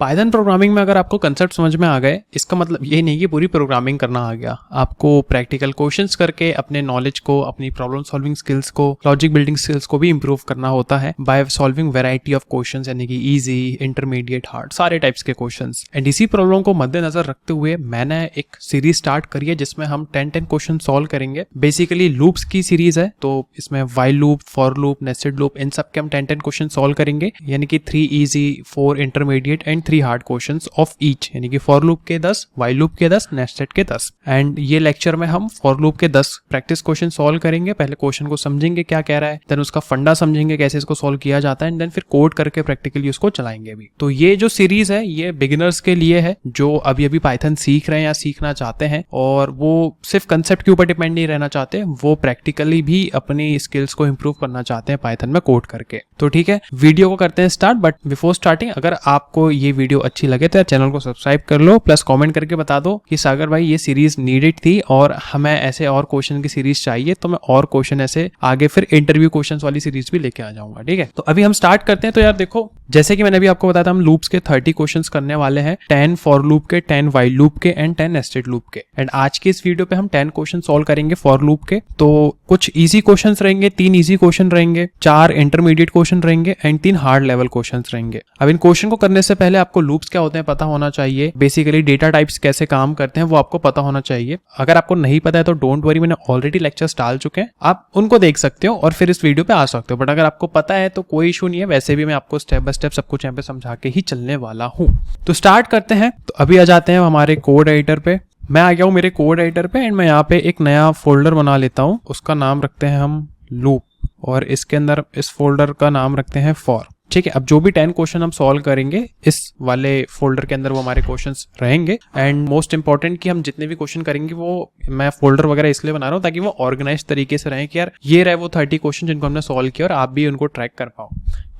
Python programming में अगर आपको कंसेप्ट समझ में आ गए, इसका मतलब ये नहीं कि पूरी प्रोग्रामिंग करना आ गया। आपको प्रैक्टिकल क्वेश्चंस करके अपने नॉलेज को, अपनी प्रॉब्लम सॉल्विंग स्किल्स को, लॉजिक बिल्डिंग स्किल्स को भी इंप्रूव करना होता है by solving variety of questions, यानी कि इजी, इंटरमीडिएट, हार्ड, सारे टाइप्स के क्वेश्चंस। एंड इसी प्रॉब्लम को मद्देनजर रखते हुए मैंने एक सीरीज स्टार्ट करी है जिसमें हम 10 क्वेश्चन सॉल्व करेंगे। बेसिकली लूप्स की सीरीज है, तो इसमें while loop, for loop, nested loop, इन सब के हम 10 क्वेश्चन सॉल्व करेंगे, यानी कि 3 easy, 4 intermediate and 3 hard questions of each, यानी कि फॉर लूप के 10, व्हाइल लूप के 10, नेस्टेड के 10। एंड ये लेक्चर में हम फॉर लूप के 10 प्रैक्टिस क्वेश्चन सॉल्व करेंगे। पहले क्वेश्चन को समझेंगे क्या कह रहा है, देन उसका फंडा समझेंगे कैसे इसको सॉल्व किया जाता है, एंड देन फिर कोड करके प्रैक्टिकली उसको चलाएंगे भी। तो ये जो सीरीज है ये बिगिनर्स के लिए है जो अभी अभी पाइथन सीख रहे हैं या सीखना चाहते हैं, और वो सिर्फ कंसेप्ट के ऊपर डिपेंड नहीं रहना चाहते, वो प्रैक्टिकली भी अपनी स्किल्स को इंप्रूव करना चाहते हैं पाइथन में कोड करके। तो ठीक है, वीडियो को करते हैं स्टार्ट। बट बिफोर स्टार्टिंग, अगर आपको ये वीडियो अच्छी लगे तो चैनल को सब्सक्राइब कर लो, प्लस कमेंट करके बता दो कि सागर भाई ये सीरीज नीडेड थी और हमें ऐसे और क्वेश्चन की सीरीज चाहिए, तो मैं और क्वेश्चन ऐसे आगे फिर इंटरव्यू क्वेश्चंस वाली सीरीज भी लेके आ जाऊंगा। ठीक है, तो अभी हम स्टार्ट करते हैं। तो यार देखो, जैसे कि मैंने अभी आपको बताया था, हम लूप्स के 30 क्वेश्चंस करने वाले हैं, 10 फॉर लूप के, 10 व्हाइल लूप के एंड 10 नेस्टेड लूप के। एंड आज के इस वीडियो पे हम 10 क्वेश्चन सॉल्व करेंगे फॉर लूप के। तो कुछ इजी क्वेश्चंस रहेंगे, 3 इजी क्वेश्चन रहेंगे, 4 इंटरमीडिएट क्वेश्चन रहेंगे एंड 3 हार्ड लेवल क्वेश्चंस रहेंगे। अब इन क्वेश्चन को करने से पहले आपको लूप्स क्या होते हैं पता होना चाहिए, बेसिकली डेटा टाइप्स कैसे काम करते हैं वो आपको पता होना चाहिए। अगर आपको नहीं पता है तो डोंट वरी, मैंने ऑलरेडी लेक्चर्स डाल चुके हैं, आप उनको देख सकते हो और फिर इस वीडियो पे आ सकते हो। बट अगर आपको पता है तो कोई इशू नहीं है, वैसे भी मैं आपको स्टेप बाय स्टेप सब कुछ यहाँ पे समझा के ही चलने वाला हूँ। तो स्टार्ट करते हैं। तो अभी आ जाते हैं हमारे कोड एडिटर पे। मैं आ गया हूँ मेरे कोड एडिटर पे एंड मैं यहाँ पे एक नया फोल्डर बना लेता हूँ, उसका नाम रखते हैं हम लूप, और इसके अंदर इस फोल्डर का नाम रखते हैं फॉर। ठीक है, अब जो भी 10 क्वेश्चन हम सॉल्व करेंगे इस वाले फोल्डर के अंदर वो हमारे क्वेश्चंस रहेंगे। एंड मोस्ट इंपॉर्टेंट कि हम जितने भी क्वेश्चन करेंगे वो मैं फोल्डर वगैरह इसलिए बना रहा हूँ ताकि वो ऑर्गेनाइज तरीके से रहे कि यार ये रहे वो 30 क्वेश्चन जिनको हमने सॉल्व किया और आप भी उनको ट्रैक कर पाओ।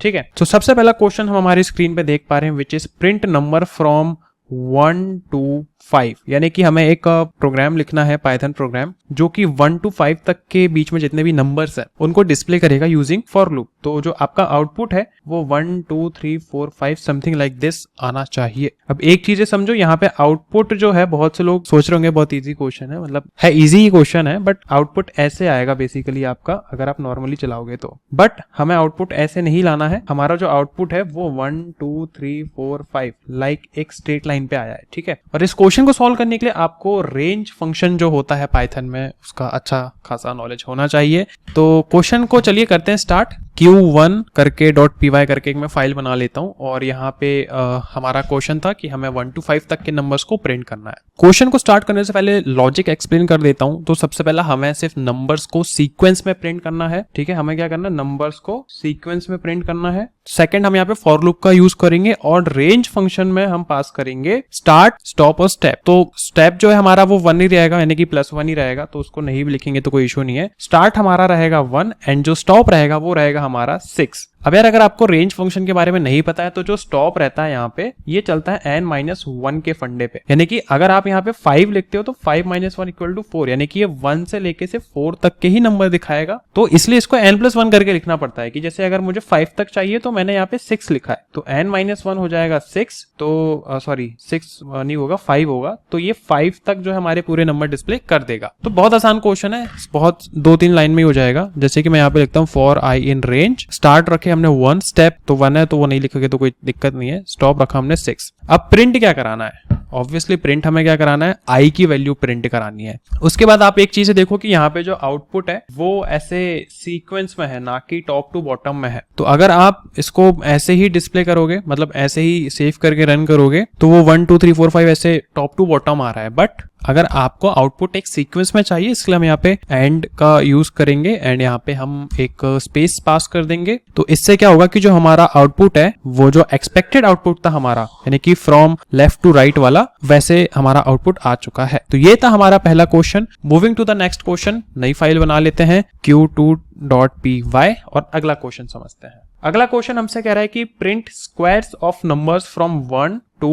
ठीक है, तो सबसे पहला क्वेश्चन हम हमारी स्क्रीन पे देख पा रहे हैं, which is print number from 1 to 5, यानी कि हमें एक प्रोग्राम लिखना है, पाइथन प्रोग्राम, जो कि 1 to 5 तक के बीच में जितने भी नंबर्स हैं उनको डिस्प्ले करेगा यूजिंग फॉर लूप। तो जो आपका आउटपुट है वो 1 2 3 4 5 समथिंग लाइक दिस आना चाहिए। अब एक चीज समझो, यहाँ पे आउटपुट जो है, बहुत से लोग सोच रहे होंगे बहुत इजी क्वेश्चन है, मतलब है इजी ही क्वेश्चन है, बट आउटपुट ऐसे आएगा बेसिकली आपका अगर आप नॉर्मली चलाओगे तो। बट हमें आउटपुट ऐसे नहीं लाना है, हमारा जो आउटपुट है वो 1 2 3 4 5 लाइक एक स्ट्रेट लाइन पे आया है। ठीक है, और इस क्वेश्चन को सॉल्व करने के लिए आपको रेंज फंक्शन जो होता है पाइथन में उसका अच्छा खासा नॉलेज होना चाहिए। तो क्वेश्चन को चलिए करते हैं स्टार्ट। q1 करके .py करके एक मैं फाइल बना लेता हूं, और यहाँ पे हमारा क्वेश्चन था कि हमें 1 to 5 तक के नंबर्स को प्रिंट करना है। क्वेश्चन को स्टार्ट करने से पहले लॉजिक एक्सप्लेन कर देता हूं। तो सबसे पहला हमें सिर्फ नंबर्स को सीक्वेंस में प्रिंट करना है। ठीक है, हमें क्या करना है, नंबर्स को सीक्वेंस में प्रिंट करना है। सेकंड, हम यहाँ पे फॉर लूप का यूज करेंगे और रेंज फंक्शन में हम पास करेंगे स्टार्ट, स्टॉप और स्टेप। तो स्टेप जो है हमारा वो 1 ही रहेगा, यानी कि +1 ही रहेगा, तो उसको नहीं भी लिखेंगे तो कोई इशू नहीं है। स्टार्ट हमारा रहेगा 1 एंड जो स्टॉप रहेगा वो रहेगा हमारा 6। अब यार अगर आपको रेंज फंक्शन के बारे में नहीं पता है तो जो स्टॉप रहता है यहाँ पे ये चलता है n-1 के फंडे पे, यानी कि अगर आप यहाँ पे 5 लिखते हो तो 5 - 1 = 4, यानी कि ये 1 से लेके से 4 तक के ही नंबर दिखाएगा। तो इसलिए इसको n+1 करके लिखना पड़ता है कि जैसे अगर मुझे 5 तक चाहिए तो मैंने यहाँ पे 6 लिखा है, तो n-1 हो जाएगा 6, तो सॉरी 6 नहीं होगा 5 होगा, तो ये 5 तक जो है हमारे पूरे नंबर डिस्प्ले कर देगा। तो बहुत आसान क्वेश्चन है, बहुत 2-3 लाइन में ही हो जाएगा। जैसे कि मैं यहाँ पे लिखता हूँ for i in range, start रखे हमने 1, स्टेप तो 1 है तो वो नहीं लिखोगे तो कोई दिक्कत नहीं है, स्टॉप रखा हमने 6। अब प्रिंट क्या कराना है, ऑब्वियसली प्रिंट हमें क्या कराना है, आई की वैल्यू प्रिंट करानी है। उसके बाद आप एक चीज देखो कि यहाँ पे जो आउटपुट है वो ऐसे सीक्वेंस में है, ना कि टॉप टू बॉटम में है। तो अगर आप इसको ऐसे ही डिस्प्ले करोगे, मतलब ऐसे ही सेव करके रन करोगे, तो वो 1 2 3 4 5 ऐसे टॉप टू बॉटम आ रहा है। बट अगर आपको आउटपुट एक सीक्वेंस में चाहिए, इसलिए हम यहाँ पे एंड का यूज करेंगे एंड यहाँ पे हम एक स्पेस पास कर देंगे। तो इससे क्या होगा कि जो हमारा आउटपुट है वो जो एक्सपेक्टेड आउटपुट था हमारा, यानी कि फ्रॉम लेफ्ट टू राइट वाला, वैसे हमारा आउटपुट आ चुका है। तो ये था हमारा पहला question. Moving to the next question, नई फाइल बना लेते हैं q2.py और अगला क्वेश्चन समझते हैं। अगला क्वेश्चन हमसे कह रहा है कि print squares of numbers from 1 to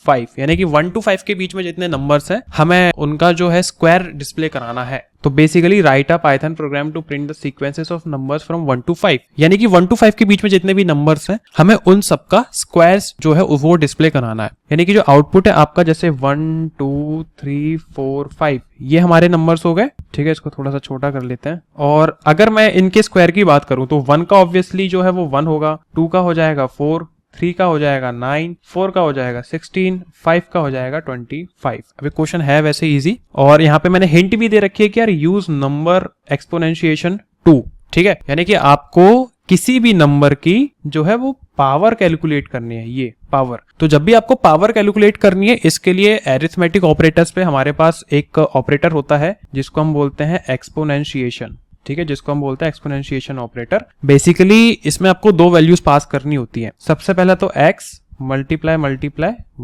5, यानी कि 1 to 5 के बीच में जितने नंबर्स हैं हमें उनका जो है स्क्वायर डिस्प्ले कराना है। तो basically write a python program to print the sequences of numbers from 1 to 5, यानी कि 1 to 5 के बीच में जितने भी नंबर्स हैं हमें उन सबका स्क्वायर्स जो है वो डिस्प्ले कराना है। यानी कि जो आउटपुट है आपका जैसे 1 2 3 4 5 ये हमारे नंबर्स हो गए, ठीक है। इसको थोड़ा सा छोटा कर लेते हैं। और अगर मैं इनके स्क्वायर की बात करूं तो 1 का ऑब्वियसली जो है वो 1 होगा, 2 का हो जाएगा 4, 3 का हो जाएगा 9, 4 का हो जाएगा 16, 5 का हो जाएगा 25। अभी क्वेश्चन है वैसे इजी, और यहाँ पे मैंने हिंट भी दे रखी है कि यार यूज नंबर एक्सपोनेंशिएशन 2, ठीक है। यानी कि आपको किसी भी नंबर की जो है वो पावर कैलकुलेट करनी है, ये पावर। तो जब भी आपको पावर कैलकुलेट करनी है इसके लिए एरिथमेटिक ऑपरेटर्स पे हमारे पास एक ऑपरेटर होता है जिसको हम बोलते हैं एक्सपोनेंशिएशन, ठीक है, जिसको हम बोलते हैं एक्सपोनेंशिएशन ऑपरेटर। बेसिकली इसमें आपको दो वैल्यूज पास करनी होती है। सबसे पहला तो x मल्टीप्लाई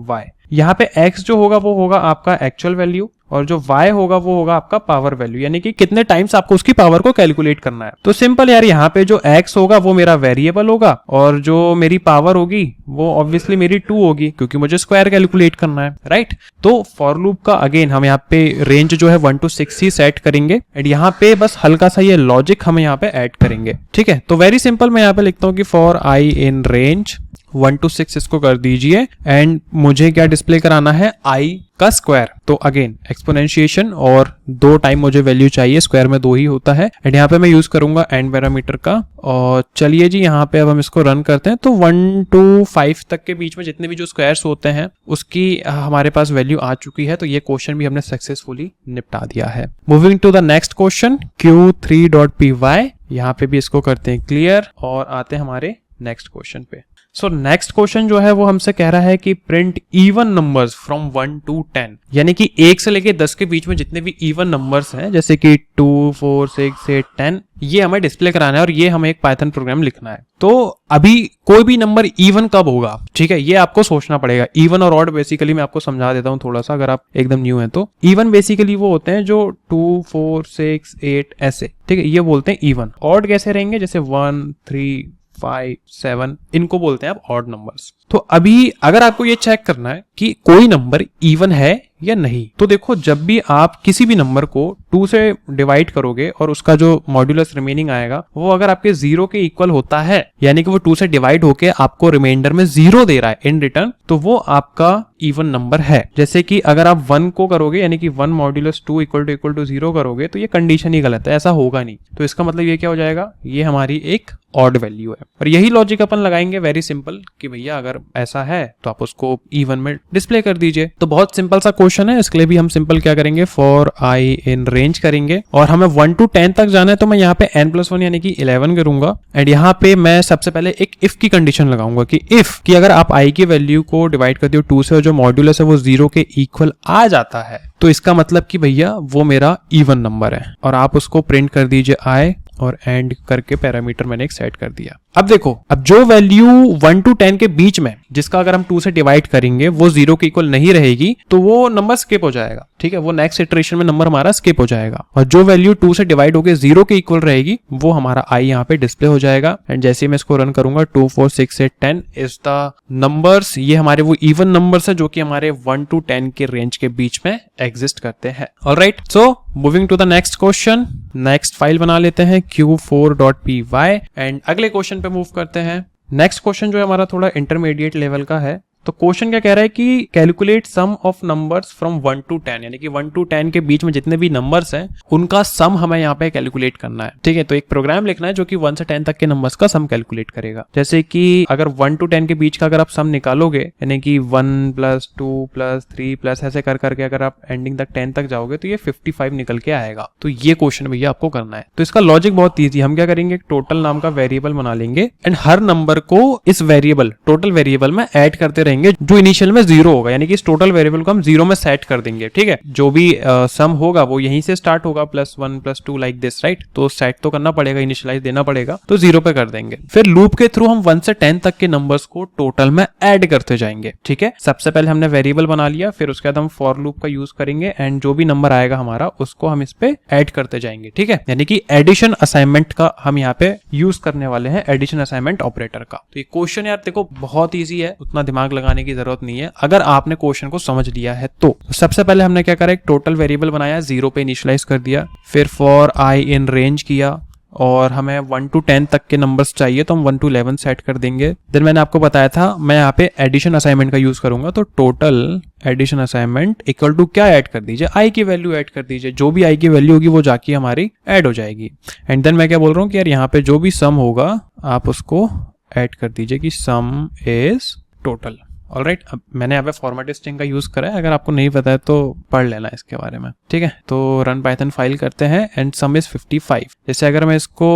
y। यहाँ पे x जो होगा वो होगा आपका एक्चुअल वैल्यू, और जो y होगा वो होगा आपका पावर वैल्यू, यानी कि कितने टाइम्स आपको उसकी पावर को कैलकुलेट करना है। तो सिंपल यार, यहाँ पे जो x होगा वो मेरा वेरिएबल होगा, और जो मेरी पावर होगी वो ऑब्वियसली मेरी 2 होगी क्योंकि मुझे स्क्वायर कैलकुलेट करना है, राइट। तो फॉर लूप का अगेन हम यहाँ पे रेंज जो है 1 to 6 ही सेट करेंगे, एंड यहाँ पे बस हल्का सा ये लॉजिक हम यहाँ पे ऐड करेंगे, ठीक है। तो वेरी सिंपल, मैं यहाँ पे लिखता हूँ कि for i in range 1 to 6 इसको कर दीजिए, एंड मुझे क्या डिस्प्ले कराना है, i का स्क्वायर। तो अगेन एक्सपोनेंशिएशन, और 2 टाइम मुझे वैल्यू चाहिए, स्क्वायर में 2 ही होता है, एंड यहाँ पे मैं यूज करूंगा एंड पैरामीटर का। और चलिए जी यहाँ पे अब हम इसको रन करते हैं। तो 1 to 5 तक के बीच में जितने भी जो स्क्वायर्स होते हैं उसकी हमारे पास वैल्यू आ चुकी है। तो ये क्वेश्चन भी हमने सक्सेसफुली निपटा दिया है। Moving to the next question q3.py, यहाँ पे भी इसको करते हैं क्लियर, और आते हैं हमारे नेक्स्ट क्वेश्चन पे। सो नेक्स्ट क्वेश्चन जो है वो हमसे कह रहा है कि print even numbers from 1 to 10, यानी कि 1 से लेके 10 के बीच में जितने भी इवन नंबर्स हैं जैसे कि 2 4 6 8 10, ये हमें डिस्प्ले कराना है, और ये हमें एक पाइथन प्रोग्राम लिखना है। तो अभी कोई भी नंबर इवन कब होगा, ठीक है, ये आपको सोचना पड़ेगा। इवन और ऑड बेसिकली मैं आपको समझा देता हूँ थोड़ा सा, अगर आप एकदम न्यू हैं तो। इवन बेसिकली वो होते हैं जो 2 4 6 8 ऐसे, ठीक है, ये बोलते हैं इवन। ऑड कैसे रहेंगे, जैसे 1 3 5 7, इनको बोलते हैं आप ऑड नंबर्स। तो अभी अगर आपको ये चेक करना है कि कोई नंबर इवन है या नहीं, तो देखो जब भी आप किसी भी नंबर को 2 से डिवाइड करोगे और उसका जो मॉड्यूलस रिमेनिंग आएगा वो अगर आपके 0 के इक्वल होता है, यानी कि वो 2 से डिवाइड होके आपको रिमाइंडर में 0 दे रहा है इन रिटर्न, तो वो आपका इवन नंबर है। जैसे कि अगर आप 1 को करोगे, यानी कि 1 मॉड्यूलस 2 इक्वल टू 0 करोगे, तो ये कंडीशन ही गलत है, ऐसा होगा नहीं। तो इसका मतलब ये क्या हो जाएगा, ये हमारी एक ऑड वैल्यू है। और यही लॉजिक अपन लगाएंगे वेरी सिंपल कि भैया अगर ऐसा है तो आप उसको इवन में डिस्प्ले कर दीजिए। तो बहुत सिंपल सा क्वेश्चन है, इसके लिए भी हम सिंपल क्या करेंगे, फॉर i इन रेंज करेंगे, और हमें 1 to 10 तक जाना है। तो मैं यहाँ पे n+1 यानी कि 11 करूंगा, एंड यहाँ पे मैं सबसे पहले एक इफ की कंडीशन लगाऊंगा कि इफ कि अगर आप i की वैल्यू को डिवाइड करते हो 2 से और जो मॉड्यूलस है वो 0 के इक्वल आ जाता है, तो इसका मतलब कि भैया वो मेरा इवन नंबर है, और आप उसको प्रिंट कर दीजिए i, और एंड करके पैरामीटर मैंने एक सेट कर दिया। अब देखो, अब जो वैल्यू 1 to 10 के बीच में जिसका अगर हम 2 से डिवाइड करेंगे वो 0 के इक्वल नहीं रहेगी, तो वो नंबर स्किप हो जाएगा, ठीक है, वो नेक्स्ट इटरेशन में नंबर हमारा स्किप हो जाएगा। और जो वैल्यू 2 से डिवाइड होकर 0 के इक्वल रहेगी वो हमारा i यहाँ पे डिस्प्ले हो जाएगा। एंड जैसे मैं इसको रन करूंगा 2 4 6 8 10 इज द नंबर्स, ये हमारे वो इवन नंबर्स है जो कि हमारे 1 to 10 के रेंज के बीच में एग्जिस्ट करते हैं। Alright, so moving to the next question, next file बना लेते हैं q4.py, एंड अगले क्वेश्चन पे मूव करते हैं। नेक्स्ट क्वेश्चन जो है हमारा थोड़ा इंटरमीडिएट लेवल का है। तो क्वेश्चन क्या कह रहा है कि calculate sum of numbers from 1 to 10, यानी कि 1 to 10 के बीच में जितने भी नंबर्स हैं उनका सम हमें यहाँ पे कैलकुलेट करना है, ठीक है। तो एक प्रोग्राम लिखना है जो कि 1 से 10 तक के नंबर्स का सम कैलकुलेट करेगा। जैसे कि अगर 1 to 10 के बीच का अगर आप सम निकालोगे, यानी कि 1 + 2 + 3 ऐसे कर करके अगर आप एंडिंग तक 10 तक जाओगे तो ये 55 निकल के आएगा। तो ये क्वेश्चन भैया आपको करना है। तो इसका लॉजिक बहुत ईजी, हम क्या करेंगे, टोटल नाम का वेरिएबल बना लेंगे, एंड हर नंबर को इस वेरिएबल टोटल वेरिएबल में ऐड करते रहेंगे जो इनिशियल में 0 होगा, यानी कि इस टोटल वेरिएबल को हम 0 में सेट कर देंगे, ठीक है। जो भी सम होगा वो यहीं से स्टार्ट होगा, +1 +2 लाइक दिस, राइट। तो सेट तो करना पड़ेगा, इनिशियलाइज देना पड़ेगा, तो 0 पे कर देंगे। फिर लूप के थ्रू हम 1 से 10 तक के नंबर्स को टोटल में ऐड करते जाएंगे, ठीक है। सबसे पहले हमने वेरिएबल बना लिया, फिर उसके बाद हम फॉर लूप का यूज करेंगे, एंड जो भी नंबर आएगा हमारा उसको हम इस पे ऐड करते जाएंगे, ठीक है। यानी कि एडिशन असाइनमेंट का हम यहाँ पे यूज करने वाले हैं, एडिशन असाइनमेंट ऑपरेटर का। तो ये क्वेश्चन यार देखो बहुत ईजी है, उतना दिमाग लगाने लगाने की जरूरत नहीं है अगर आपने क्वेश्चन को समझ लिया है। तो सबसे पहले हमने क्या करा, एक टोटल वेरिएबल बनाया, 0 पे इनिशियलाइज कर दिया, फिर फॉर आई इन रेंज किया और हमें 1 to 10 तक के नंबर्स चाहिए तो हम 1 to 11 सेट कर देंगे। देन मैंने आपको बताया था मैं यहाँ पे एडिशन असाइनमेंट का यूज करूंगा, तो total addition assignment equal to क्या ऐड कर दीजिए, आई की वैल्यू ऐड कर दीजिए, जो भी आई की वैल्यू होगी वो जाके हमारी ऐड हो जाएगी। एंड देन मैं क्या बोल रहा हूँ कि यार यहाँ पे जो भी सम होगा आप उसको ऐड कर दीजिए कि सम इज टोटल। ऑलराइट, अब मैंने यहाँ पे फॉर्मेट स्ट्रिंग का यूज करा है, अगर आपको नहीं पता है तो पढ़ लेना इसके बारे में, ठीक है। तो रन पाइथन फाइल करते हैं एंड सम इज 55। जैसे अगर मैं इसको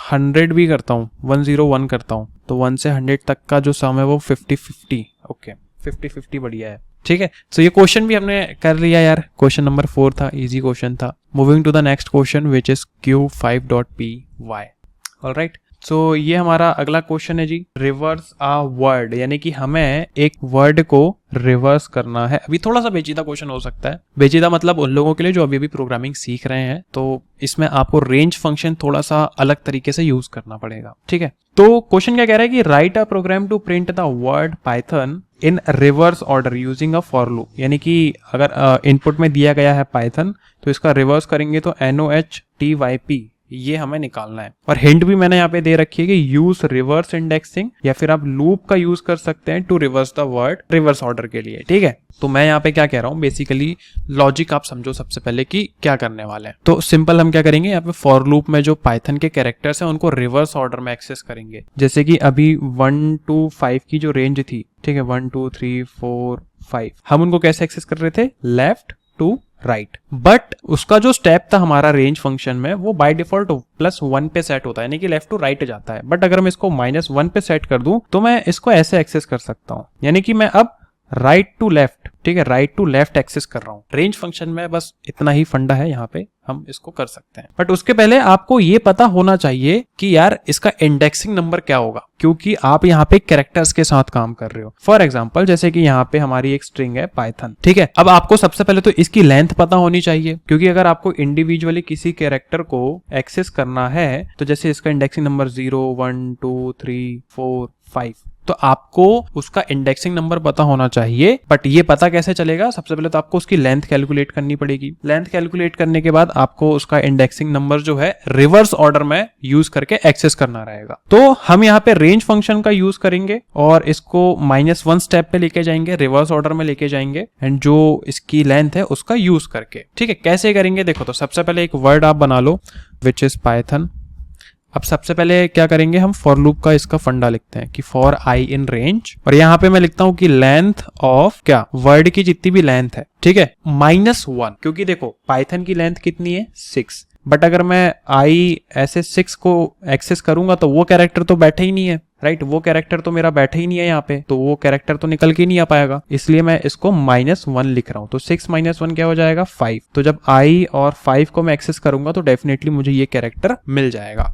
100 भी करता हूँ, 101 करता हूँ, तो 1 से 100 तक का जो सम है वो 50-50। ओके, 50-50 बढ़िया है, ठीक है। तो ये क्वेश्चन भी हमने कर लिया यार, क्वेश्चन नंबर 4 था, इजी क्वेश्चन था। Moving to the next question which is Q5.py। Alright, so ये हमारा अगला क्वेश्चन है जी, रिवर्स अ वर्ड, यानी कि हमें एक वर्ड को रिवर्स करना है। अभी थोड़ा सा पेचीदा क्वेश्चन हो सकता है, पेचीदा मतलब उन लोगों के लिए जो अभी भी प्रोग्रामिंग सीख रहे हैं, तो इसमें आपको रेंज फंक्शन थोड़ा सा अलग तरीके से यूज करना पड़ेगा, ठीक है। तो क्वेश्चन क्या कह रहा है कि write a program to print the word Python in reverse order using a for loop, यानी कि अगर इनपुट में दिया गया है पाइथन तो इसका रिवर्स करेंगे तो NOHTYP ये हमें निकालना है। और हिंट भी मैंने यहाँ पे दे रखी है कि यूज रिवर्स इंडेक्सिंग, या फिर आप लूप का यूज कर सकते हैं to reverse the word reverse order के लिए, ठीक है। तो मैं यहाँ पे क्या कह रहा हूँ, बेसिकली लॉजिक आप समझो सबसे पहले कि क्या करने वाले हैं। तो सिंपल हम क्या करेंगे, यहाँ पे फॉर लूप में जो पाइथन के कैरेक्टर्स हैं उनको रिवर्स ऑर्डर में एक्सेस करेंगे। जैसे कि अभी 1 to 5 की जो रेंज थी, ठीक है, 1 2 3 4 5, हम उनको कैसे एक्सेस कर रहे थे, लेफ्ट टू राइट। बट उसका जो स्टेप था हमारा रेंज फंक्शन में वो बाय डिफॉल्ट +1 पे सेट होता है, यानी कि लेफ्ट टू राइट जाता है। बट अगर मैं इसको -1 पे सेट कर दूं तो मैं इसको ऐसे एक्सेस कर सकता हूं, यानी कि मैं अब राइट टू लेफ्ट, ठीक है, राइट टू लेफ्ट एक्सेस कर रहा हूं। रेंज फंक्शन में बस इतना ही फंडा है, यहाँ पे हम इसको कर सकते हैं। बट उसके पहले आपको ये पता होना चाहिए कि यार इसका इंडेक्सिंग नंबर क्या होगा, क्योंकि आप यहाँ पे कैरेक्टर्स के साथ काम कर रहे हो। फॉर एग्जांपल जैसे कि यहाँ पे हमारी एक स्ट्रिंग है पाइथन, ठीक है। अब आपको सबसे पहले तो इसकी लेंथ पता होनी चाहिए, क्योंकि अगर आपको इंडिविजुअली किसी कैरेक्टर को एक्सेस करना है, तो जैसे इसका इंडेक्सिंग नंबर 0 1 2 3 4 5, तो आपको उसका इंडेक्सिंग नंबर पता होना चाहिए। बट ये पता कैसे चलेगा, सबसे पहले तो आपको उसकी लेंथ कैलकुलेट करनी पड़ेगी। लेंथ कैलकुलेट करने के बाद आपको उसका इंडेक्सिंग नंबर जो है रिवर्स ऑर्डर में यूज करके एक्सेस करना रहेगा। तो हम यहाँ पे रेंज फंक्शन का यूज करेंगे और इसको -1 स्टेप पे लेके जाएंगे, रिवर्स ऑर्डर में लेके जाएंगे, एंड जो इसकी लेंथ है उसका यूज करके, ठीक है। कैसे करेंगे देखो, तो सबसे पहले एक वर्ड आप बना लो विच इज पाइथन। अब सबसे पहले क्या करेंगे, हम फॉर लूप का इसका फंडा लिखते हैं कि फॉर आई इन रेंज, और यहाँ पे मैं लिखता हूँ कि लेंथ ऑफ क्या, वर्ड की जितनी भी लेंथ है, ठीक है, -1, क्योंकि देखो पाइथन की लेंथ कितनी है 6। बट अगर मैं आई ऐसे 6 को एक्सेस करूंगा तो वो कैरेक्टर तो बैठे ही नहीं है, राइट, वो कैरेक्टर तो मेरा बैठा ही नहीं है यहाँ पे, तो वो कैरेक्टर तो निकल के नहीं आ पाएगा, इसलिए मैं इसको -1 लिख रहा हूँ। तो 6 - 1 क्या हो जाएगा, 5। तो जब i और 5 को मैं एक्सेस करूंगा तो डेफिनेटली मुझे ये कैरेक्टर मिल जाएगा।